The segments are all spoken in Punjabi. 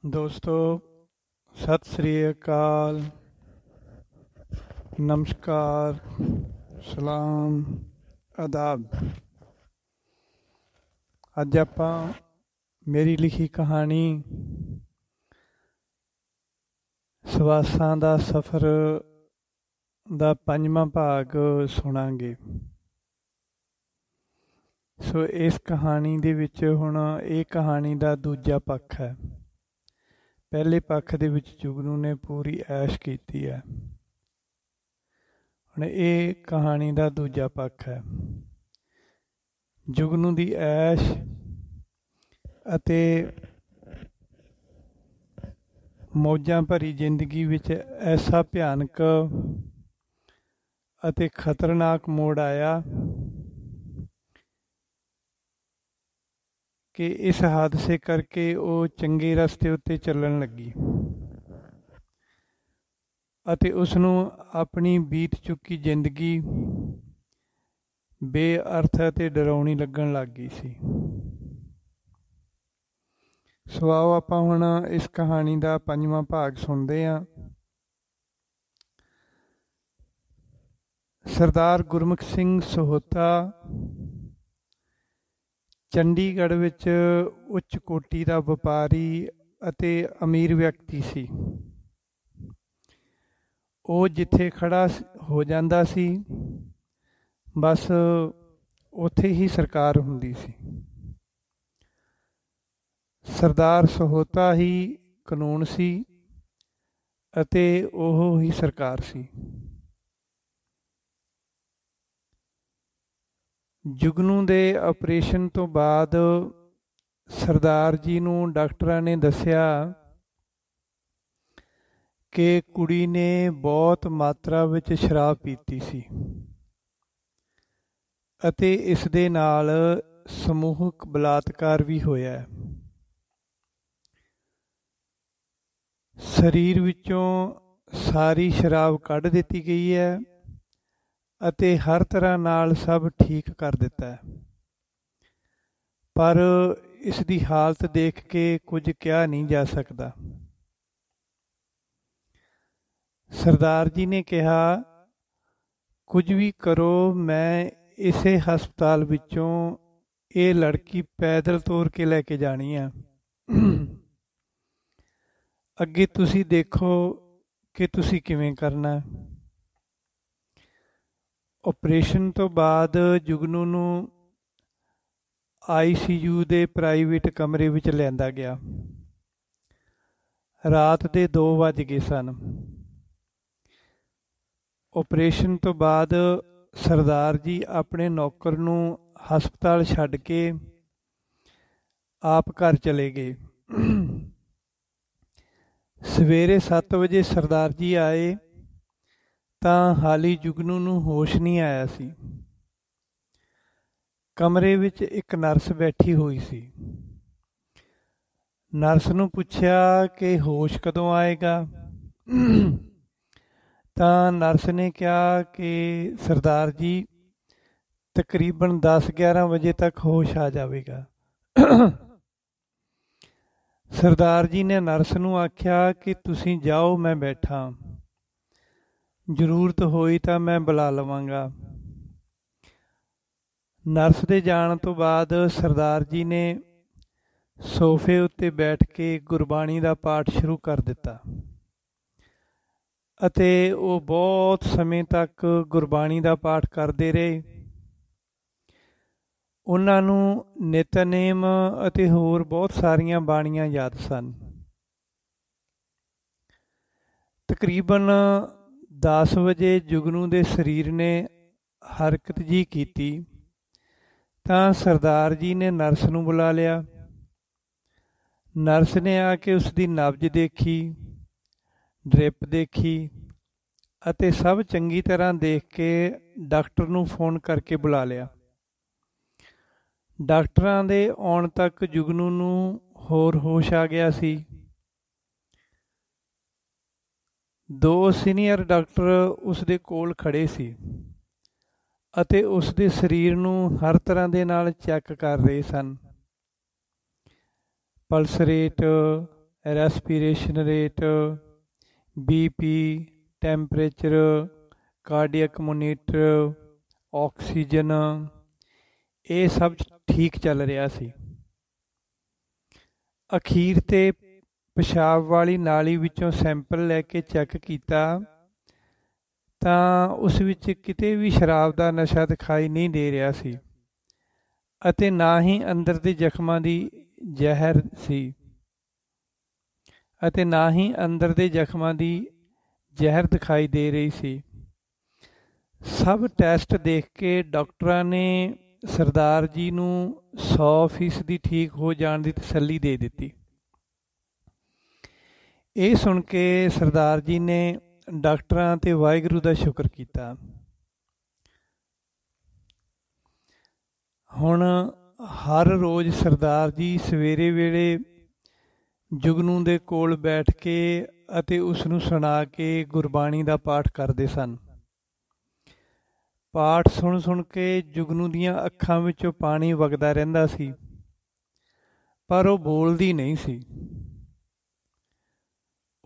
दोस्तों सत श्री अकाल, नमस्कार, सलाम, आदाब। ਅੱਜ ਆਪਾਂ ਮੇਰੀ ਲਿਖੀ ਕਹਾਣੀ ਸਵਾਸਾਂ ਦਾ ਸਫ਼ਰ ਦਾ 5ਵਾਂ ਭਾਗ ਸੁਣਾਂਗੇ। ਸੋ ਇਸ ਕਹਾਣੀ ਦੇ ਵਿੱਚ ਹੁਣ ਇਹ ਕਹਾਣੀ ਦਾ ਦੂਜਾ ਪੱਖ ਹੈ। ਪਹਿਲੇ ਪੱਖ ਦੇ ਵਿੱਚ ਜੁਗਨੂ ਨੇ ਪੂਰੀ ਐਸ਼ ਕੀਤੀ ਹੈ। ਹੁਣ ਇਹ ਕਹਾਣੀ ਦਾ ਦੂਜਾ ਪੱਖ ਹੈ। ਜੁਗਨੂ ਦੀ ਐਸ਼ ਅਤੇ ਮੌਜਾਂ ਭਰੀ ਜ਼ਿੰਦਗੀ ਵਿੱਚ ਐਸਾ ਭਿਆਨਕ ਅਤੇ ਖਤਰਨਾਕ ਮੋੜ ਆਇਆ ਕਿ ਇਸ ਹਾਦਸੇ ਕਰਕੇ ਉਹ ਚੰਗੇ ਰਸਤੇ ਉੱਤੇ ਚੱਲਣ ਲੱਗੀ ਅਤੇ ਉਸ ਨੂੰ ਆਪਣੀ ਬੀਤ ਚੁੱਕੀ ਜ਼ਿੰਦਗੀ ਬੇਅਰਥ ਅਤੇ ਡਰਾਉਣੀ ਲੱਗਣ ਲੱਗ ਗਈ ਸੀ। ਸੋ ਆਓ ਆਪਾਂ ਹੁਣ ਇਸ ਕਹਾਣੀ ਦਾ 5ਵਾਂ ਭਾਗ ਸੁਣਦੇ ਹਾਂ। ਸਰਦਾਰ ਗੁਰਮੁਖ ਸਿੰਘ ਸਹੋਤਾ ਚੰਡੀਗੜ੍ਹ ਵਿੱਚ ਉੱਚ ਕੋਟੀ ਦਾ ਵਪਾਰੀ ਅਤੇ ਅਮੀਰ ਵਿਅਕਤੀ ਸੀ। ਉਹ ਜਿੱਥੇ ਖੜਾ ਹੋ ਜਾਂਦਾ ਸੀ ਬਸ ਉੱਥੇ ਹੀ ਸਰਕਾਰ ਹੁੰਦੀ ਸੀ। ਸਰਦਾਰ ਸਹੋਤਾ ਹੀ ਕਾਨੂੰਨ ਸੀ ਅਤੇ ਉਹ ਹੀ ਸਰਕਾਰ ਸੀ। ਜੁਗਨੂ ਦੇ ਆਪਰੇਸ਼ਨ ਤੋਂ ਬਾਅਦ ਸਰਦਾਰ ਜੀ ਨੂੰ ਡਾਕਟਰਾਂ ਨੇ ਦੱਸਿਆ ਕਿ ਕੁੜੀ ਨੇ ਬਹੁਤ ਮਾਤਰਾ ਵਿੱਚ ਸ਼ਰਾਬ ਪੀਤੀ ਸੀ ਅਤੇ ਇਸ ਦੇ ਨਾਲ ਸਮੂਹਕ ਬਲਾਤਕਾਰ ਵੀ ਹੋਇਆ। ਸਰੀਰ ਵਿੱਚੋਂ ਸਾਰੀ ਸ਼ਰਾਬ ਕੱਢ ਦਿੱਤੀ ਗਈ ਹੈ ਅਤੇ ਹਰ ਤਰ੍ਹਾਂ ਨਾਲ ਸਭ ਠੀਕ ਕਰ ਦਿੱਤਾ ਹੈ, ਪਰ ਇਸ ਦੀ ਹਾਲਤ ਦੇਖ ਕੇ ਕੁਝ ਕਿਹਾ ਨਹੀਂ ਜਾ ਸਕਦਾ। ਸਰਦਾਰ ਜੀ ਨੇ ਕਿਹਾ, ਕੁਝ ਵੀ ਕਰੋ, ਮੈਂ ਇਸੇ ਹਸਪਤਾਲ ਵਿੱਚੋਂ ਇਹ ਲੜਕੀ ਪੈਦਲ ਤੋਰ ਕੇ ਲੈ ਕੇ ਜਾਣੀ ਆ। ਅੱਗੇ ਤੁਸੀਂ ਦੇਖੋ ਕਿ ਤੁਸੀਂ ਕਿਵੇਂ ਕਰਨਾ। ਆਪਰੇਸ਼ਨ ਤੋਂ ਬਾਅਦ ਜੁਗਨੂ ਨੂੰ ICU ਦੇ ਪ੍ਰਾਈਵੇਟ ਕਮਰੇ ਵਿੱਚ ਲਿਆਂਦਾ ਗਿਆ। ਰਾਤ ਦੇ 2 ਵੱਜ ਗਏ ਸਨ। ਆਪਰੇਸ਼ਨ ਤੋਂ ਬਾਅਦ ਸਰਦਾਰ ਜੀ ਆਪਣੇ ਨੌਕਰ ਨੂੰ ਹਸਪਤਾਲ ਛੱਡ ਕੇ ਆਪ ਘਰ ਚਲੇ ਗਏ। ਸਵੇਰੇ 7 ਵਜੇ ਸਰਦਾਰ ਜੀ ਆਏ ਤਾਂ ਹਾਲੀ ਜੁਗਨੂ ਨੂੰ ਹੋਸ਼ ਨਹੀਂ ਆਇਆ ਸੀ। ਕਮਰੇ ਵਿੱਚ ਇੱਕ ਨਰਸ ਬੈਠੀ ਹੋਈ ਸੀ। ਨਰਸ ਨੂੰ ਪੁੱਛਿਆ ਕਿ ਹੋਸ਼ ਕਦੋਂ ਆਏਗਾ, ਤਾਂ ਨਰਸ ਨੇ ਕਿਹਾ ਕਿ ਸਰਦਾਰ ਜੀ ਤਕਰੀਬਨ 10-11 ਵਜੇ ਤੱਕ ਹੋਸ਼ ਆ ਜਾਵੇਗਾ। ਸਰਦਾਰ ਜੀ ਨੇ ਨਰਸ ਨੂੰ ਆਖਿਆ ਕਿ ਤੁਸੀਂ ਜਾਓ, ਮੈਂ ਬੈਠਾ, ਜ਼ਰੂਰਤ ਹੋਈ ਤਾਂ ਮੈਂ ਬੁਲਾ ਲਵਾਂਗਾ। ਨਰਸ ਦੇ ਜਾਣ ਤੋਂ ਬਾਅਦ ਸਰਦਾਰ ਜੀ ਨੇ ਸੋਫੇ ਉੱਤੇ ਬੈਠ ਕੇ ਗੁਰਬਾਣੀ ਦਾ ਪਾਠ ਸ਼ੁਰੂ ਕਰ ਦਿੱਤਾ ਅਤੇ ਉਹ ਬਹੁਤ ਸਮੇਂ ਤੱਕ ਗੁਰਬਾਣੀ ਦਾ ਪਾਠ ਕਰਦੇ ਰਹੇ। ਉਹਨਾਂ ਨੂੰ ਨਿਤਨੇਮ ਅਤੇ ਹੋਰ ਬਹੁਤ ਸਾਰੀਆਂ ਬਾਣੀਆਂ ਯਾਦ ਸਨ। ਤਕਰੀਬਨ 10 ਵਜੇ ਜੁਗਨੂ ਦੇ ਸਰੀਰ ਨੇ ਹਰਕਤ ਜੀ ਕੀਤੀ ਤਾਂ ਸਰਦਾਰ ਜੀ ਨੇ ਨਰਸ ਨੂੰ ਬੁਲਾ ਲਿਆ। ਨਰਸ ਨੇ ਆ ਕੇ ਉਸ ਦੀ ਨਬਜ਼ ਦੇਖੀ, ਡ੍ਰਿਪ ਦੇਖੀ ਅਤੇ ਸਭ ਚੰਗੀ ਤਰ੍ਹਾਂ ਦੇਖ ਕੇ ਡਾਕਟਰ ਨੂੰ ਫੋਨ ਕਰਕੇ ਬੁਲਾ ਲਿਆ। ਡਾਕਟਰਾਂ ਦੇ ਆਉਣ ਤੱਕ ਜੁਗਨੂ ਨੂੰ ਹੋਰ ਹੋਸ਼ ਆ ਗਿਆ ਸੀ। 2 ਸੀਨੀਅਰ ਡਾਕਟਰ ਉਸ ਦੇ ਕੋਲ ਖੜੇ ਸੀ ਅਤੇ ਉਸ ਦੇ ਸਰੀਰ ਨੂੰ ਹਰ ਤਰ੍ਹਾਂ ਦੇ ਨਾਲ ਚੈੱਕ ਕਰ ਰਹੇ ਸਨ। Pulse rate, respiration rate, BP, temperature, cardiac monitor, oxygen, ਇਹ ਸਭ ਠੀਕ ਚੱਲ ਰਿਹਾ ਸੀ। ਅਖੀਰ ਤੇ ਪਿਸ਼ਾਬ ਵਾਲੀ ਨਾਲੀ ਵਿੱਚੋਂ ਸੈਂਪਲ ਲੈ ਕੇ ਚੈੱਕ ਕੀਤਾ ਤਾਂ ਉਸ ਵਿੱਚ ਕਿਤੇ ਵੀ ਸ਼ਰਾਬ ਦਾ ਨਸ਼ਾ ਦਿਖਾਈ ਨਹੀਂ ਦੇ ਰਿਹਾ ਸੀ ਅਤੇ ਨਾ ਹੀ ਅੰਦਰ ਦੇ ਜ਼ਖਮਾਂ ਦੀ ਜ਼ਹਿਰ ਸੀ ਜ਼ਹਿਰ ਦਿਖਾਈ ਦੇ ਰਹੀ ਸੀ। ਸਭ ਟੈਸਟ ਦੇਖ ਕੇ ਡਾਕਟਰਾਂ ਨੇ ਸਰਦਾਰ ਜੀ ਨੂੰ 100% ਠੀਕ ਹੋ ਜਾਣ ਦੀ ਤਸੱਲੀ ਦੇ ਦਿੱਤੀ। ਇਹ ਸੁਣ ਕੇ ਸਰਦਾਰ ਜੀ ਨੇ ਡਾਕਟਰਾਂ ਤੇ ਵਾਹਿਗੁਰੂ ਦਾ ਸ਼ੁਕਰ ਕੀਤਾ। ਹੁਣ ਹਰ ਰੋਜ਼ ਸਰਦਾਰ ਜੀ ਸਵੇਰੇ ਵੇਲੇ ਜੁਗਨੂ ਦੇ ਕੋਲ ਬੈਠ ਕੇ ਅਤੇ ਉਸ ਨੂੰ ਸੁਣਾ ਕੇ ਗੁਰਬਾਣੀ ਦਾ ਪਾਠ ਕਰਦੇ ਸਨ। ਪਾਠ ਸੁਣ ਕੇ ਜੁਗਨੂ ਦੀਆਂ ਅੱਖਾਂ ਵਿੱਚੋਂ ਪਾਣੀ ਵਗਦਾ ਰਹਿੰਦਾ ਸੀ, ਪਰ ਉਹ ਬੋਲਦੀ ਨਹੀਂ ਸੀ।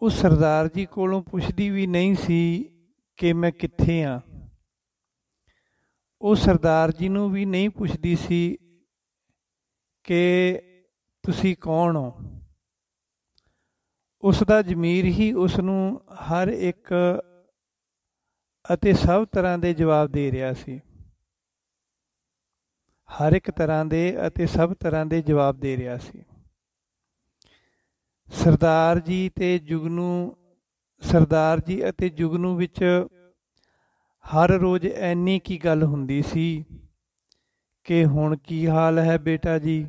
ਉਹ ਸਰਦਾਰ ਜੀ ਕੋਲੋਂ ਪੁੱਛਦੀ ਵੀ ਨਹੀਂ ਸੀ ਕਿ ਮੈਂ ਕਿੱਥੇ ਹਾਂ। ਉਹ ਸਰਦਾਰ ਜੀ ਨੂੰ ਵੀ ਨਹੀਂ ਪੁੱਛਦੀ ਸੀ ਕਿ ਤੁਸੀਂ ਕੌਣ ਹੋ। ਉਸ ਦਾ ਜ਼ਮੀਰ ਹੀ ਉਸ ਨੂੰ ਹਰ ਇੱਕ ਅਤੇ ਸਭ ਤਰ੍ਹਾਂ ਦੇ ਜਵਾਬ ਦੇ ਰਿਹਾ ਸੀ। ਹਰ ਇੱਕ ਤਰ੍ਹਾਂ ਦੇ ਅਤੇ ਸਭ ਤਰ੍ਹਾਂ ਦੇ ਜਵਾਬ ਦੇ ਰਿਹਾ ਸੀ। ਸਰਦਾਰ ਜੀ ਅਤੇ ਜੁਗਨੂ ਵਿੱਚ ਹਰ ਰੋਜ਼ ਇੰਨੀ ਕੀ ਗੱਲ ਹੁੰਦੀ ਸੀ ਕਿ ਹੁਣ ਕੀ ਹਾਲ ਹੈ ਬੇਟਾ ਜੀ।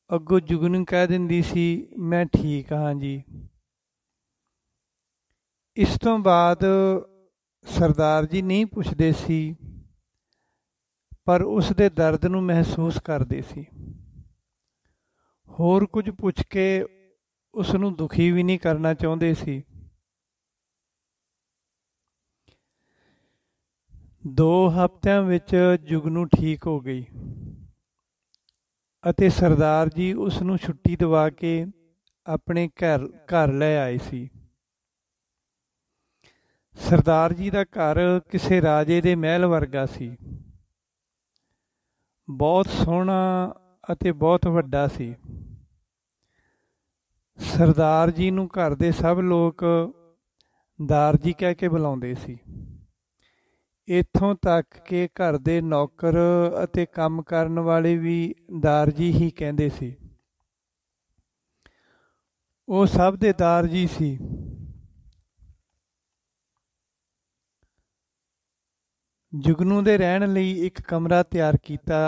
ਅੱਗੋਂ ਜੁਗਨੂ ਕਹਿ ਦਿੰਦੀ ਸੀ ਮੈਂ ਠੀਕ ਹਾਂ ਜੀ। ਇਸ ਤੋਂ ਬਾਅਦ ਸਰਦਾਰ ਜੀ ਨਹੀਂ ਪੁੱਛਦੇ ਸੀ, ਪਰ ਉਸ ਦੇ ਦਰਦ ਨੂੰ ਮਹਿਸੂਸ ਕਰਦੇ ਸੀ। ਹੋਰ ਕੁਝ ਪੁੱਛ ਕੇ ਉਸ ਨੂੰ ਦੁਖੀ ਵੀ ਨਹੀਂ ਕਰਨਾ ਚਾਹੁੰਦੇ ਸੀ। 2 ਹਫ਼ਤਿਆਂ ਵਿੱਚ ਜੁਗਨੂ ਠੀਕ ਹੋ ਗਈ ਅਤੇ ਸਰਦਾਰ ਜੀ ਉਸ ਨੂੰ ਛੁੱਟੀ ਦਿਵਾ ਕੇ ਆਪਣੇ ਘਰ ਲੈ ਆਏ ਸੀ। ਸਰਦਾਰ ਜੀ ਦਾ ਘਰ ਕਿਸੇ ਰਾਜੇ ਦੇ ਮਹਿਲ ਵਰਗਾ ਸੀ। ਬਹੁਤ ਸੋਹਣਾ ਅਤੇ ਬਹੁਤ ਵੱਡਾ ਸੀ। ਸਰਦਾਰ ਜੀ ਨੂੰ ਘਰ ਦੇ ਸਭ ਲੋਕ ਦਾਰ ਜੀ ਕਹਿ ਕੇ ਬੁਲਾਉਂਦੇ ਸੀ। ਇੱਥੋਂ ਤੱਕ ਕਿ ਘਰ ਦੇ ਨੌਕਰ ਅਤੇ ਕੰਮ ਕਰਨ ਵਾਲੇ ਵੀ ਦਾਰ ਜੀ ਹੀ ਕਹਿੰਦੇ ਸੀ। ਉਹ ਸਭ ਦੇ ਦਾਰ ਜੀ ਸੀ। ਜੁਗਨੂ ਦੇ ਰਹਿਣ ਲਈ ਇੱਕ ਕਮਰਾ ਤਿਆਰ ਕੀਤਾ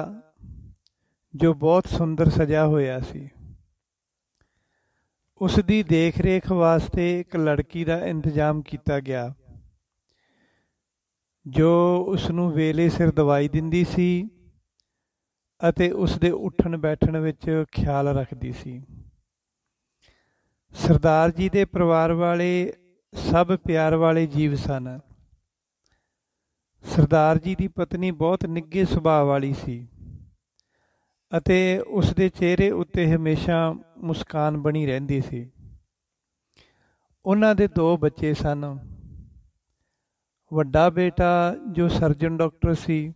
ਜੋ ਬਹੁਤ ਸੁੰਦਰ ਸਜਿਆ ਹੋਇਆ ਸੀ। ਉਸ ਦੀ ਦੇਖ ਰੇਖ ਵਾਸਤੇ ਇੱਕ ਲੜਕੀ ਦਾ ਇੰਤਜ਼ਾਮ ਕੀਤਾ ਗਿਆ ਜੋ ਉਸ ਨੂੰ ਵੇਲੇ ਸਿਰ ਦਵਾਈ ਦਿੰਦੀ ਸੀ ਅਤੇ ਉਸ ਦੇ ਉੱਠਣ ਬੈਠਣ ਵਿੱਚ ਖਿਆਲ ਰੱਖਦੀ ਸੀ। ਸਰਦਾਰ ਜੀ ਦੇ ਪਰਿਵਾਰ ਵਾਲੇ ਸਭ ਪਿਆਰ ਵਾਲੇ ਜੀਵ ਸਨ। ਸਰਦਾਰ ਜੀ ਦੀ ਪਤਨੀ ਬਹੁਤ ਨਿੱਘੇ ਸੁਭਾਅ ਵਾਲੀ ਸੀ ਅਤੇ ਉਸ ਦੇ ਚਿਹਰੇ ਉੱਤੇ ਹਮੇਸ਼ਾ ਮੁਸਕਾਨ ਬਣੀ ਰਹਿੰਦੀ ਸੀ। ਉਹਨਾਂ ਦੇ 2 ਬੱਚੇ ਸਨ। ਵੱਡਾ ਬੇਟਾ ਜੋ ਸਰਜਨ ਡਾਕਟਰ ਸੀ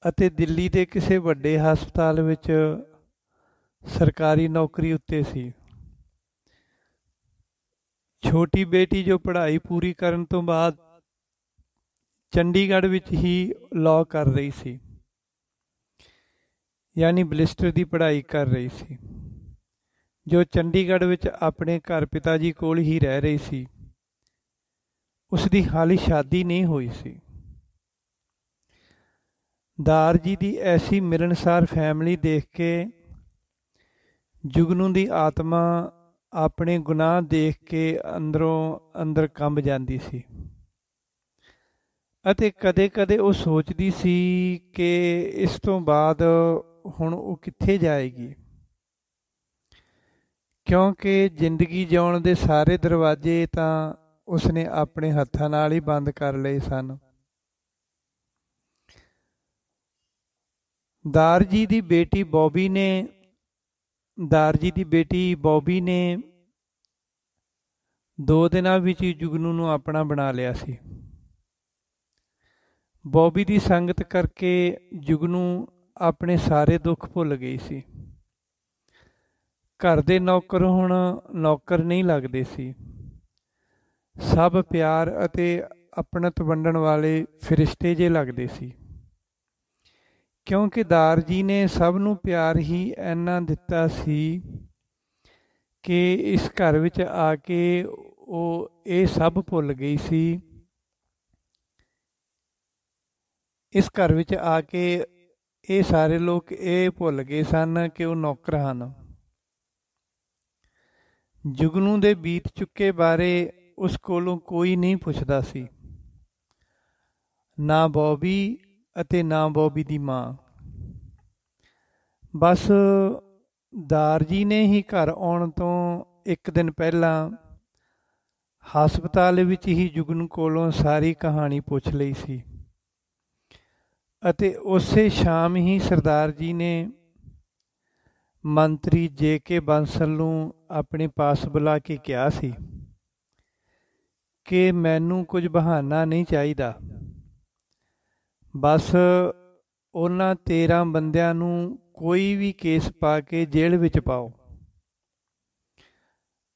ਅਤੇ ਦਿੱਲੀ ਦੇ ਕਿਸੇ ਵੱਡੇ ਹਸਪਤਾਲ ਵਿੱਚ ਸਰਕਾਰੀ ਨੌਕਰੀ ਉੱਤੇ ਸੀ। ਛੋਟੀ ਬੇਟੀ ਜੋ ਪੜ੍ਹਾਈ ਪੂਰੀ ਕਰਨ ਤੋਂ ਬਾਅਦ ਚੰਡੀਗੜ੍ਹ ਵਿੱਚ ਹੀ ਲਾਅ ਕਰ ਰਹੀ ਸੀ, ਯਾਨੀ ਬਲਿਸਟਰ ਦੀ ਪੜ੍ਹਾਈ ਕਰ ਰਹੀ ਸੀ, ਜੋ ਚੰਡੀਗੜ੍ਹ ਵਿੱਚ ਆਪਣੇ ਘਰ ਪਿਤਾ ਜੀ ਕੋਲ ਹੀ ਰਹਿ ਰਹੀ ਸੀ। ਉਸ ਦੀ ਹਾਲੇ ਸ਼ਾਦੀ ਨਹੀਂ ਹੋਈ ਸੀ। ਦਾਰ ਜੀ ਦੀ ਐਸੀ ਮਿਲਣਸਾਰ ਫੈਮਿਲੀ ਦੇਖ ਕੇ ਜੁਗਨੂ ਦੀ ਆਤਮਾ ਆਪਣੇ ਗੁਨਾਹ ਦੇਖ ਕੇ ਅੰਦਰੋਂ ਅੰਦਰ ਕੰਬ ਜਾਂਦੀ ਸੀ ਅਤੇ ਕਦੇ-ਕਦੇ ਉਹ ਸੋਚਦੀ ਸੀ ਕਿ ਇਸ ਤੋਂ ਬਾਅਦ ਹੁਣ ਉਹ ਕਿੱਥੇ ਜਾਏਗੀ, ਕਿਉਂਕਿ ਜ਼ਿੰਦਗੀ ਜਿਉਣ ਦੇ ਸਾਰੇ ਦਰਵਾਜ਼ੇ ਤਾਂ ਉਸਨੇ ਆਪਣੇ ਹੱਥਾਂ ਨਾਲ ਹੀ ਬੰਦ ਕਰ ਲਏ ਸਨ। ਦਾਰ ਜੀ ਦੀ ਬੇਟੀ ਬੌਬੀ ਨੇ ਦਾਰ ਜੀ ਦੀ ਬੇਟੀ ਬੌਬੀ ਨੇ 2 ਦਿਨਾਂ ਵਿੱਚ ਹੀ ਜੁਗਨੂ ਨੂੰ ਆਪਣਾ ਬਣਾ ਲਿਆ ਸੀ। ਬੌਬੀ ਦੀ ਸੰਗਤ ਕਰਕੇ ਜੁਗਨੂ ਆਪਣੇ ਸਾਰੇ ਦੁੱਖ ਭੁੱਲ ਗਈ ਸੀ। ਘਰ ਦੇ ਨੌਕਰ ਹੁਣ ਨੌਕਰ ਨਹੀਂ ਲੱਗਦੇ ਸੀ, ਸਭ ਪਿਆਰ ਅਤੇ ਆਪਣਤ ਵੰਡਣ ਵਾਲੇ ਫਰਿਸ਼ਤੇ ਜੇ ਲੱਗਦੇ ਸੀ, ਕਿਉਂਕਿ ਦਾਰ ਜੀ ਨੇ ਸਭ ਨੂੰ ਪਿਆਰ ਹੀ ਇੰਨਾ ਦਿੱਤਾ ਸੀ ਕਿ ਇਸ ਘਰ ਵਿੱਚ ਆ ਕੇ ਉਹ ਇਹ ਸਭ ਭੁੱਲ ਗਈ ਸੀ। ਇਸ ਘਰ ਵਿੱਚ ਆ ਕੇ ਇਹ ਸਾਰੇ ਲੋਕ ਇਹ ਭੁੱਲ ਗਏ ਸਨ ਕਿ ਉਹ ਨੌਕਰ ਹਨ। ਜੁਗਨੂ ਦੇ ਬੀਤ ਚੁੱਕੇ ਬਾਰੇ ਉਸ ਕੋਲੋਂ ਕੋਈ ਨਹੀਂ ਪੁੱਛਦਾ ਸੀ, ਨਾ ਬੌਬੀ ਅਤੇ ਨਾ ਬੌਬੀ ਦੀ ਮਾਂ। ਬਸ ਦਾਰ ਜੀ ਨੇ ਹੀ ਘਰ ਆਉਣ ਤੋਂ 1 ਦਿਨ ਪਹਿਲਾਂ ਹਸਪਤਾਲ ਵਿੱਚ ਹੀ ਜੁਗਨੂ ਕੋਲੋਂ ਸਾਰੀ ਕਹਾਣੀ ਪੁੱਛ ਲਈ ਸੀ ਅਤੇ ਉਸੇ ਸ਼ਾਮ ਹੀ ਸਰਦਾਰ ਜੀ ਨੇ ਮੰਤਰੀ J.K. ਬਾਂਸਲ ਨੂੰ ਆਪਣੇ ਪਾਸ ਬੁਲਾ ਕੇ ਕਿਹਾ ਸੀ ਕਿ ਮੈਨੂੰ ਕੁਝ ਬਹਾਨਾ ਨਹੀਂ ਚਾਹੀਦਾ, ਬਸ ਉਹਨਾਂ 13 ਬੰਦਿਆਂ ਨੂੰ ਕੋਈ ਵੀ ਕੇਸ ਪਾ ਕੇ ਜੇਲ੍ਹ ਵਿੱਚ ਪਾਓ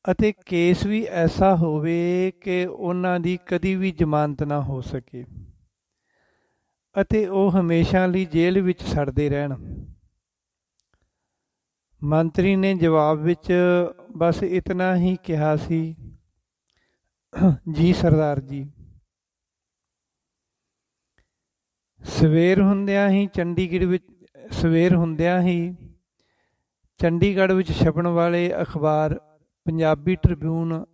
ਅਤੇ ਕੇਸ ਵੀ ਐਸਾ ਹੋਵੇ ਕਿ ਉਹਨਾਂ ਦੀ ਕਦੀ ਵੀ ਜ਼ਮਾਨਤ ਨਾ ਹੋ ਸਕੇ ਅਤੇ ਉਹ ਹਮੇਸ਼ਾ ਲਈ ਜੇਲ੍ਹ ਵਿੱਚ ਸੜਦੇ ਰਹਿਣ। ਮੰਤਰੀ ਨੇ ਜਵਾਬ ਵਿੱਚ ਬਸ ਇਤਨਾ ਹੀ ਕਿਹਾ ਸੀ, ਜੀ ਸਰਦਾਰ ਜੀ। ਸਵੇਰ ਹੁੰਦਿਆਂ ਹੀ ਚੰਡੀਗੜ੍ਹ ਵਿੱਚ ਛਪਣ ਵਾਲੇ ਅਖਬਾਰ ਪੰਜਾਬੀ ਟ੍ਰਿਬਿਊਨ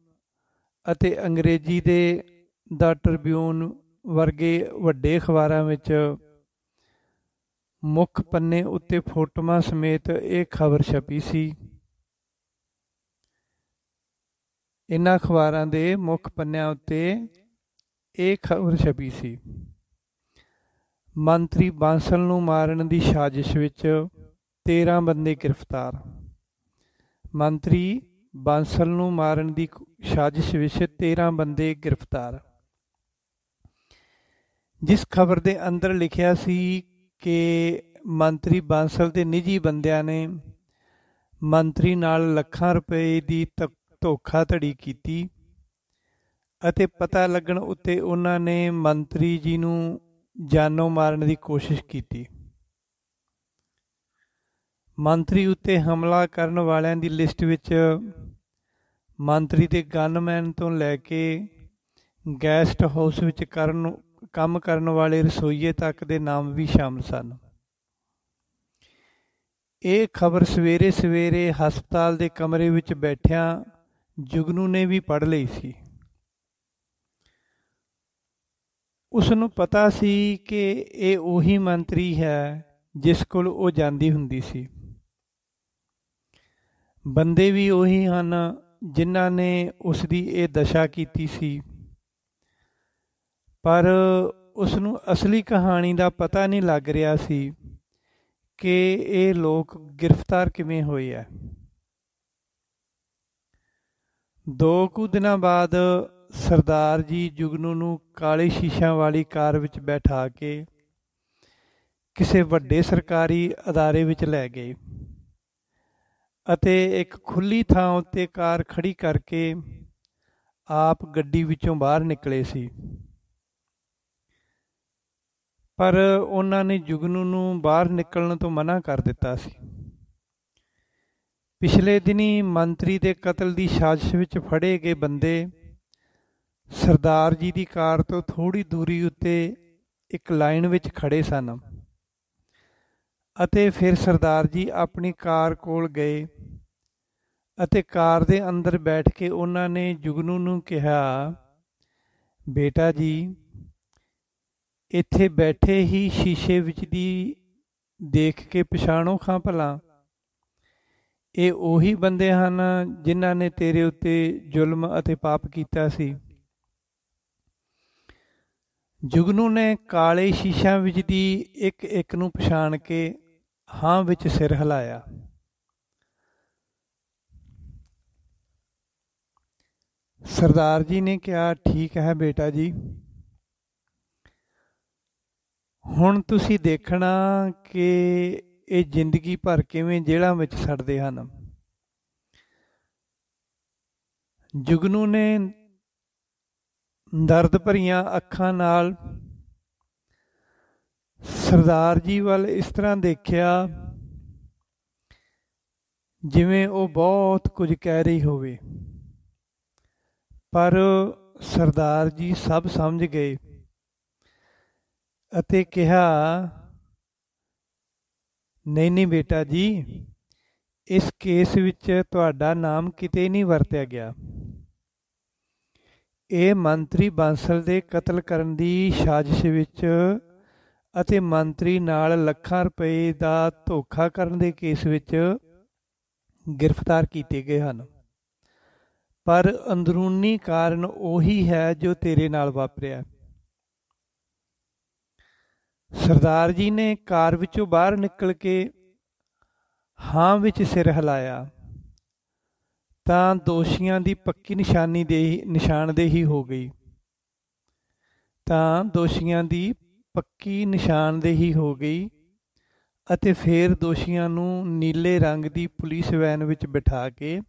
ਅਤੇ ਅੰਗਰੇਜ਼ੀ ਦੇ ਦਾ ਟ੍ਰਿਬਿਊਨ ਵਰਗੇ ਵੱਡੇ ਅਖਬਾਰਾਂ ਵਿੱਚ ਮੁੱਖ ਪੰਨੇ ਉੱਤੇ ਫੋਟੋਆਂ ਸਮੇਤ ਇਹ ਖਬਰ ਛਪੀ ਸੀ। ਇਹਨਾਂ ਅਖਬਾਰਾਂ ਦੇ ਮੁੱਖ ਪੰਨਿਆਂ ਉੱਤੇ ਇਹ ਖਬਰ ਛਪੀ ਸੀ, ਮੰਤਰੀ ਬਾਂਸਲ ਨੂੰ ਮਾਰਨ ਦੀ ਸਾਜ਼ਿਸ਼ ਵਿੱਚ 13 ਬੰਦੇ ਗ੍ਰਿਫਤਾਰ। ਮੰਤਰੀ ਬਾਂਸਲ ਨੂੰ ਮਾਰਨ ਦੀ ਸਾਜ਼ਿਸ਼ ਵਿੱਚ 13 ਬੰਦੇ ਗ੍ਰਿਫਤਾਰ। ਜਿਸ ਖਬਰ ਦੇ ਅੰਦਰ ਲਿਖਿਆ ਸੀ ਕਿ ਮੰਤਰੀ ਬਾਂਸਲ ਦੇ ਨਿੱਜੀ ਬੰਦਿਆਂ ਨੇ ਮੰਤਰੀ ਨਾਲ ਲੱਖਾਂ ਰੁਪਏ ਦੀ ਧੋਖਾਧੜੀ ਕੀਤੀ ਅਤੇ ਪਤਾ ਲੱਗਣ ਉੱਤੇ ਉਹਨਾਂ ਨੇ ਮੰਤਰੀ ਜੀ ਨੂੰ ਜਾਨੋਂ ਮਾਰਨ ਦੀ ਕੋਸ਼ਿਸ਼ ਕੀਤੀ। ਮੰਤਰੀ ਉੱਤੇ ਹਮਲਾ ਕਰਨ ਵਾਲਿਆਂ ਦੀ ਲਿਸਟ ਵਿੱਚ ਮੰਤਰੀ ਦੇ ਗਨਮੈਨ ਤੋਂ ਲੈ ਕੇ ਗੈਸਟ ਹਾਊਸ ਵਿੱਚ ਕੰਮ ਕਰਨ ਵਾਲੇ ਰਸੋਈਏ ਤੱਕ ਦੇ ਨਾਮ ਵੀ ਸ਼ਾਮਲ ਸਨ। ਇਹ ਖਬਰ ਸਵੇਰੇ ਸਵੇਰੇ ਹਸਪਤਾਲ ਦੇ ਕਮਰੇ ਵਿੱਚ ਬੈਠਿਆਂ ਜੁਗਨੂ ਨੇ ਵੀ ਪੜ੍ਹ ਲਈ ਸੀ। ਉਸ ਨੂੰ ਪਤਾ ਸੀ ਕਿ ਇਹ ਉਹੀ ਮੰਤਰੀ ਹੈ ਜਿਸ ਕੋਲ ਉਹ ਜਾਂਦੀ ਹੁੰਦੀ ਸੀ। ਬੰਦੇ ਵੀ ਉਹੀ ਹਨ ਜਿਨ੍ਹਾਂ ਨੇ ਉਸ ਦੀ ਇਹ ਦਸ਼ਾ ਕੀਤੀ ਸੀ, ਪਰ ਉਸ ਨੂੰ ਅਸਲੀ ਕਹਾਣੀ ਦਾ ਪਤਾ ਨਹੀਂ ਲੱਗ ਰਿਹਾ ਸੀ ਕਿ ਇਹ ਲੋਕ ਗ੍ਰਿਫਤਾਰ ਕਿਵੇਂ ਹੋਏ ਹੈ। 2 ਕੁ ਦਿਨਾਂ ਬਾਅਦ ਸਰਦਾਰ ਜੀ ਜੁਗਨੂ ਨੂੰ ਕਾਲੇ ਸ਼ੀਸ਼ਿਆਂ ਵਾਲੀ ਕਾਰ ਵਿੱਚ ਬੈਠਾ ਕੇ ਕਿਸੇ ਵੱਡੇ ਸਰਕਾਰੀ ਅਦਾਰੇ ਵਿੱਚ ਲੈ ਗਏ ਅਤੇ ਇੱਕ ਖੁੱਲ੍ਹੀ ਥਾਂ ਉੱਤੇ ਕਾਰ ਖੜੀ ਕਰਕੇ ਆਪ ਗੱਡੀ ਵਿੱਚੋਂ ਬਾਹਰ ਨਿਕਲੇ ਸੀ। ਪਰ ਉਹਨਾਂ ਨੇ ਜੁਗਨੂ ਨੂੰ ਬਾਹਰ ਨਿਕਲਣ ਤੋਂ ਮਨ੍ਹਾ ਕਰ ਦਿੱਤਾ ਸੀ। ਪਿਛਲੇ ਦਿਨੀਂ ਮੰਤਰੀ ਦੇ ਕਤਲ ਦੀ ਸਾਜ਼ਿਸ਼ ਵਿੱਚ ਫੜੇ ਗਏ ਬੰਦੇ ਸਰਦਾਰ ਜੀ ਦੀ ਕਾਰ ਤੋਂ ਥੋੜ੍ਹੀ ਦੂਰੀ ਉੱਤੇ ਇੱਕ ਲਾਈਨ ਵਿੱਚ ਖੜੇ ਸਨ ਅਤੇ ਫਿਰ ਸਰਦਾਰ ਜੀ ਆਪਣੀ ਕਾਰ ਕੋਲ ਗਏ ਅਤੇ ਕਾਰ ਦੇ ਅੰਦਰ ਬੈਠ ਕੇ ਉਹਨਾਂ ਨੇ ਜੁਗਨੂ ਨੂੰ ਕਿਹਾ, ਬੇਟਾ ਜੀ, ਇੱਥੇ ਬੈਠੇ ਹੀ ਸ਼ੀਸ਼ੇ ਵਿੱਚ ਦੀ ਦੇਖ ਕੇ ਪਛਾਣੋ ਖਾਂ ਭਲਾ, ਇਹ ਉਹੀ ਬੰਦੇ ਹਨ ਜਿਨ੍ਹਾਂ ਨੇ ਤੇਰੇ ਉੱਤੇ ਜ਼ੁਲਮ ਅਤੇ ਪਾਪ ਕੀਤਾ ਸੀ। ਜੁਗਨੂ ਨੇ ਕਾਲੇ ਸ਼ੀਸ਼ਿਆਂ ਵਿੱਚ ਦੀ ਇੱਕ ਨੂੰ ਪਛਾਣ ਕੇ ਹਾਂ ਵਿੱਚ ਸਿਰ ਹਿਲਾਇਆ। ਸਰਦਾਰ ਜੀ ਨੇ ਕਿਹਾ, ਠੀਕ ਹੈ ਬੇਟਾ ਜੀ, ਹੁਣ ਤੁਸੀਂ ਦੇਖਣਾ ਕਿ ਇਹ ਜ਼ਿੰਦਗੀ ਭਰ ਕਿਵੇਂ ਜੇਲ੍ਹਾਂ ਵਿੱਚ ਸੜਦੇ ਹਨ। ਜੁਗਨੂ ਨੇ ਦਰਦ ਭਰੀਆਂ ਅੱਖਾਂ ਨਾਲ ਸਰਦਾਰ ਜੀ ਵੱਲ ਇਸ ਤਰ੍ਹਾਂ ਦੇਖਿਆ ਜਿਵੇਂ ਉਹ ਬਹੁਤ ਕੁਝ ਕਹਿ ਰਹੀ ਹੋਵੇ, ਪਰ ਸਰਦਾਰ ਜੀ ਸਭ ਸਮਝ ਗਏ ਅਤੇ ਕਿਹਾ, ਨਹੀਂ ਨਹੀਂ ਬੇਟਾ ਜੀ, ਇਸ ਕੇਸ ਵਿੱਚ ਤੁਹਾਡਾ ਨਾਮ ਕਿਤੇ ਨਹੀਂ ਵਰਤਿਆ ਗਿਆ। ਇਹ ਮੰਤਰੀ ਬਾਂਸਲ ਦੇ ਕਤਲ ਕਰਨ ਦੀ ਸਾਜ਼ਿਸ਼ ਵਿੱਚ ਅਤੇ ਮੰਤਰੀ ਨਾਲ ਲੱਖਾਂ ਰੁਪਏ ਦਾ ਧੋਖਾ ਕਰਨ ਦੇ ਕੇਸ ਵਿੱਚ ਗ੍ਰਿਫਤਾਰ ਕੀਤੇ ਗਏ ਹਨ, ਪਰ ਅੰਦਰੂਨੀ ਕਾਰਨ ਉਹੀ ਹੈ ਜੋ ਤੇਰੇ ਨਾਲ ਵਾਪਰਿਆ। ਸਰਦਾਰ ਜੀ ਨੇ ਕਾਰ ਵਿੱਚੋਂ ਬਾਹਰ ਨਿਕਲ ਕੇ ਹਾਂ ਵਿੱਚ ਸਿਰ ਹਿਲਾਇਆ ਤਾਂ ਦੋਸ਼ੀਆਂ ਦੀ ਪੱਕੀ ਨਿਸ਼ਾਨਦੇਹੀ ਹੋ ਗਈ ਅਤੇ ਫਿਰ ਦੋਸ਼ੀਆਂ ਨੂੰ ਨੀਲੇ ਰੰਗ ਦੀ ਪੁਲਿਸ ਵੈਨ ਵਿੱਚ ਬਿਠਾ ਕੇ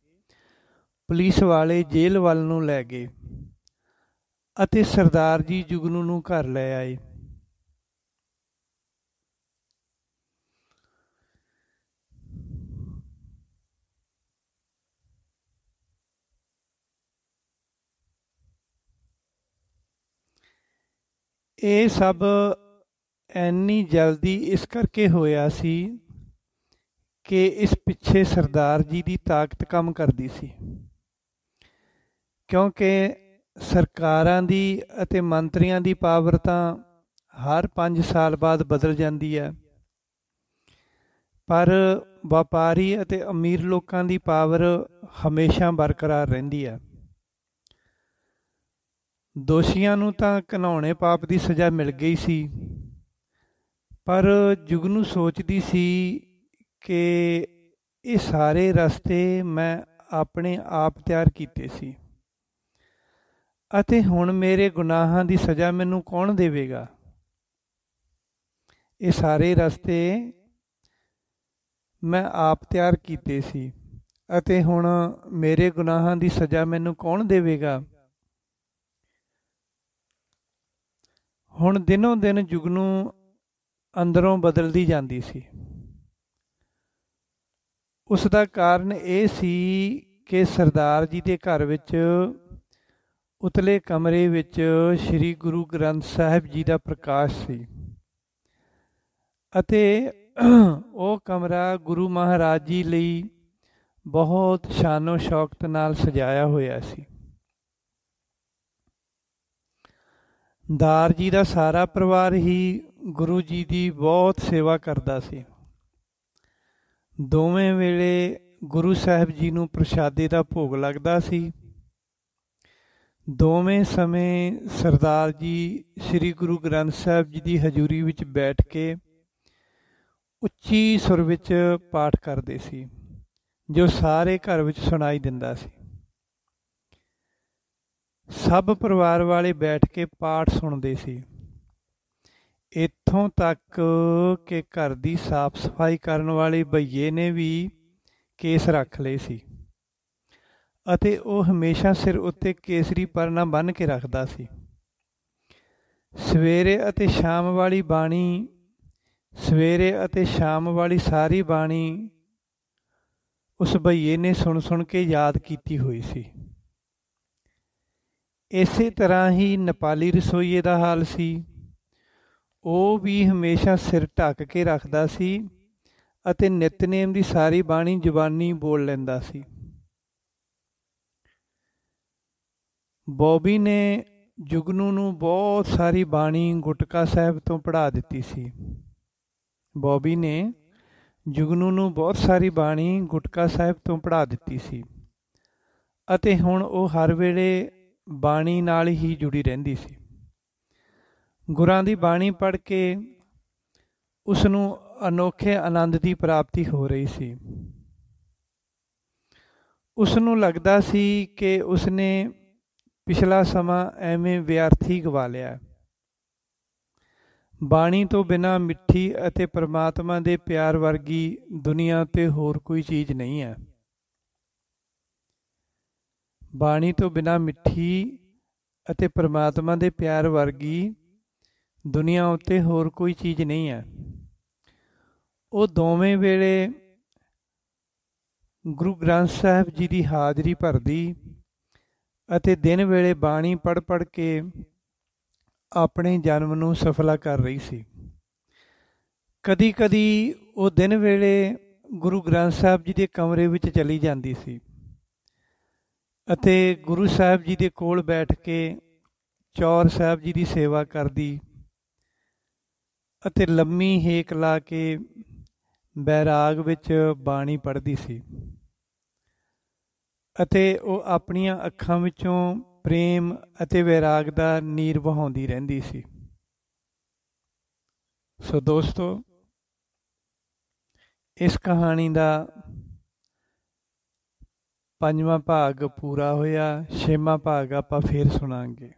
ਪੁਲਿਸ ਵਾਲੇ ਜੇਲ੍ਹ ਵੱਲ ਨੂੰ ਲੈ ਗਏ ਅਤੇ ਸਰਦਾਰ ਜੀ ਜੁਗਨੂ ਨੂੰ ਘਰ ਲੈ ਆਏ। ਇਹ ਸਭ ਇੰਨੀ ਜਲਦੀ ਇਸ ਕਰਕੇ ਹੋਇਆ ਸੀ ਕਿ ਇਸ ਪਿੱਛੇ ਸਰਦਾਰ ਜੀ ਦੀ ਤਾਕਤ ਕੰਮ ਕਰਦੀ ਸੀ, ਕਿਉਂਕਿ ਸਰਕਾਰਾਂ ਦੀ ਅਤੇ ਮੰਤਰੀਆਂ ਦੀ ਪਾਵਰ ਤਾਂ ਹਰ 5 ਸਾਲ ਬਾਅਦ ਬਦਲ ਜਾਂਦੀ ਹੈ, ਪਰ ਵਪਾਰੀ ਅਤੇ ਅਮੀਰ ਲੋਕਾਂ ਦੀ ਪਾਵਰ ਹਮੇਸ਼ਾ ਬਰਕਰਾਰ ਰਹਿੰਦੀ ਹੈ। ਦੋਸ਼ੀਆਂ ਨੂੰ ਤਾਂ ਘਿਨਾਉਣੇ ਪਾਪ ਦੀ ਸਜ਼ਾ ਮਿਲ ਗਈ ਸੀ, ਪਰ ਜੁਗਨੂ ਸੋਚਦੀ ਸੀ ਕਿ ਇਹ ਸਾਰੇ ਰਸਤੇ ਮੈਂ ਆਪਣੇ ਆਪ ਤਿਆਰ ਕੀਤੇ ਸੀ ਅਤੇ ਹੁਣ ਮੇਰੇ ਗੁਨਾਹਾਂ ਦੀ ਸਜ਼ਾ ਮੈਨੂੰ ਕੌਣ ਦੇਵੇਗਾ। ਇਹ ਸਾਰੇ ਰਸਤੇ ਮੈਂ ਆਪ ਤਿਆਰ ਕੀਤੇ ਸੀ ਅਤੇ ਹੁਣ ਮੇਰੇ ਗੁਨਾਹਾਂ ਦੀ ਸਜ਼ਾ ਮੈਨੂੰ ਕੌਣ ਦੇਵੇਗਾ। ਹੁਣ ਦਿਨੋਂ ਦਿਨ ਜੁਗਨੂ ਅੰਦਰੋਂ ਬਦਲਦੀ ਜਾਂਦੀ ਸੀ। ਉਸ ਦਾ ਕਾਰਨ ਇਹ ਸੀ ਕਿ ਸਰਦਾਰ ਜੀ ਦੇ ਘਰ ਵਿੱਚ ਉਤਲੇ ਕਮਰੇ ਵਿੱਚ ਸ੍ਰੀ ਗੁਰੂ ਗ੍ਰੰਥ ਸਾਹਿਬ ਜੀ ਦਾ ਪ੍ਰਕਾਸ਼ ਸੀ ਅਤੇ ਉਹ ਕਮਰਾ ਗੁਰੂ ਮਹਾਰਾਜ ਜੀ ਲਈ ਬਹੁਤ ਸ਼ਾਨੋ ਸ਼ੌਕਤ ਨਾਲ ਸਜਾਇਆ ਹੋਇਆ ਸੀ। ਦਾਰ ਜੀ ਦਾ ਸਾਰਾ ਪਰਿਵਾਰ ਹੀ ਗੁਰੂ ਜੀ ਦੀ ਬਹੁਤ ਸੇਵਾ ਕਰਦਾ ਸੀ। ਦੋਵੇਂ ਵੇਲੇ ਗੁਰੂ ਸਾਹਿਬ ਜੀ ਨੂੰ ਪ੍ਰਸ਼ਾਦੇ ਦਾ ਭੋਗ ਲੱਗਦਾ ਸੀ। ਦੋਵੇਂ ਸਮੇਂ ਸਰਦਾਰ ਜੀ ਸ੍ਰੀ ਗੁਰੂ ਗ੍ਰੰਥ ਸਾਹਿਬ ਜੀ ਦੀ ਹਜ਼ੂਰੀ ਵਿੱਚ ਬੈਠ ਕੇ ਉੱਚੀ ਸੁਰ ਵਿੱਚ ਪਾਠ ਕਰਦੇ ਸੀ, ਜੋ ਸਾਰੇ ਘਰ ਵਿੱਚ ਸੁਣਾਈ ਦਿੰਦਾ ਸੀ। ਸਭ ਪਰਿਵਾਰ ਵਾਲੇ ਬੈਠ ਕੇ ਪਾਠ ਸੁਣਦੇ ਸੀ, ਇੱਥੋਂ ਤੱਕ ਕਿ ਘਰ ਦੀ ਸਾਫ਼ ਸਫਾਈ ਕਰਨ ਵਾਲੇ ਭਈਏ ਨੇ ਵੀ ਕੇਸ ਰੱਖ ਲਏ ਸੀ ਅਤੇ ਉਹ ਹਮੇਸ਼ਾ ਸਿਰ ਉੱਤੇ ਕੇਸਰੀ ਪਰਨਾ ਬੰਨ੍ਹ ਕੇ ਰੱਖਦਾ ਸੀ। ਸਵੇਰੇ ਅਤੇ ਸ਼ਾਮ ਵਾਲੀ ਸਾਰੀ ਬਾਣੀ ਉਸ ਭਈਏ ਨੇ ਸੁਣ ਕੇ ਯਾਦ ਕੀਤੀ ਹੋਈ ਸੀ। ਇਸੇ ਤਰ੍ਹਾਂ ਹੀ ਨੇਪਾਲੀ ਰਸੋਈਏ ਦਾ ਹਾਲ ਸੀ। ਉਹ ਵੀ ਹਮੇਸ਼ਾ ਸਿਰ ਢੱਕ ਕੇ ਰੱਖਦਾ ਸੀ ਅਤੇ ਨਿਤਨੇਮ ਦੀ ਸਾਰੀ ਬਾਣੀ ਜ਼ੁਬਾਨੀ ਬੋਲ ਲੈਂਦਾ ਸੀ। ਬੌਬੀ ਨੇ ਜੁਗਨੂ ਨੂੰ ਬਹੁਤ ਸਾਰੀ ਬਾਣੀ ਗੁਟਕਾ ਸਾਹਿਬ ਤੋਂ ਪੜ੍ਹਾ ਦਿੱਤੀ ਸੀ। ਅਤੇ ਹੁਣ ਉਹ ਹਰ ਵੇਲੇ ਬਾਣੀ ਨਾਲ ਹੀ ਜੁੜੀ ਰਹਿੰਦੀ ਸੀ। ਗੁਰਾਂ ਦੀ ਬਾਣੀ ਪੜ੍ਹ ਕੇ ਉਸ ਨੂੰ ਅਨੋਖੇ ਆਨੰਦ ਦੀ ਪ੍ਰਾਪਤੀ ਹੋ ਰਹੀ ਸੀ। ਉਸ ਨੂੰ ਲੱਗਦਾ ਸੀ ਕਿ ਉਸਨੇ ਪਿਛਲਾ ਸਮਾਂ ਐਵੇਂ ਵਿਅਰਥੀ ਗਵਾ ਲਿਆ। ਬਾਣੀ ਤੋਂ ਬਿਨਾਂ ਮਿੱਠੀ ਅਤੇ ਪਰਮਾਤਮਾ ਦੇ ਪਿਆਰ ਵਰਗੀ ਦੁਨੀਆ ਉੱਤੇ ਹੋਰ ਕੋਈ ਚੀਜ਼ ਨਹੀਂ ਹੈ। ਬਾਣੀ ਤੋਂ ਬਿਨਾਂ ਮਿੱਠੀ ਅਤੇ ਪਰਮਾਤਮਾ ਦੇ ਪਿਆਰ ਵਰਗੀ ਦੁਨੀਆ ਉੱਤੇ ਹੋਰ ਕੋਈ ਚੀਜ਼ ਨਹੀਂ ਹੈ। ਉਹ ਦੋਵੇਂ ਵੇਲੇ ਗੁਰੂ ਗ੍ਰੰਥ ਸਾਹਿਬ ਜੀ ਦੀ ਹਾਜ਼ਰੀ ਭਰਦੀ ਅਤੇ ਦਿਨ ਵੇਲੇ ਬਾਣੀ ਪੜ੍ਹ ਪੜ੍ਹ ਕੇ ਆਪਣੇ ਜਨਮ ਨੂੰ ਸਫਲਾ ਕਰ ਰਹੀ ਸੀ। ਕਦੀ ਕਦੀ ਉਹ ਦਿਨ ਵੇਲੇ ਗੁਰੂ ਗ੍ਰੰਥ ਸਾਹਿਬ ਜੀ ਦੇ ਕਮਰੇ ਵਿੱਚ ਚਲੀ ਜਾਂਦੀ ਸੀ ਅਤੇ ਗੁਰੂ ਸਾਹਿਬ ਜੀ ਦੇ ਕੋਲ ਬੈਠ ਕੇ ਚੌਰ ਸਾਹਿਬ ਜੀ ਦੀ ਸੇਵਾ ਕਰਦੀ ਅਤੇ ਲੰਮੀ ਹੇਕ ਲਾ ਕੇ ਬੈਰਾਗ ਵਿੱਚ ਬਾਣੀ ਪੜ੍ਹਦੀ ਸੀ ਅਤੇ ਉਹ ਆਪਣੀਆਂ ਅੱਖਾਂ ਵਿੱਚੋਂ ਪ੍ਰੇਮ ਅਤੇ ਵੈਰਾਗ ਦਾ ਨੀਰ ਵਹਾਉਂਦੀ ਰਹਿੰਦੀ ਸੀ। ਸੋ ਦੋਸਤੋ, ਇਸ ਕਹਾਣੀ ਦਾ 5ਵਾਂ ਭਾਗ ਪੂਰਾ ਹੋਇਆ। 6ਵਾਂ ਭਾਗ ਆਪਾਂ ਫੇਰ ਸੁਣਾਂਗੇ।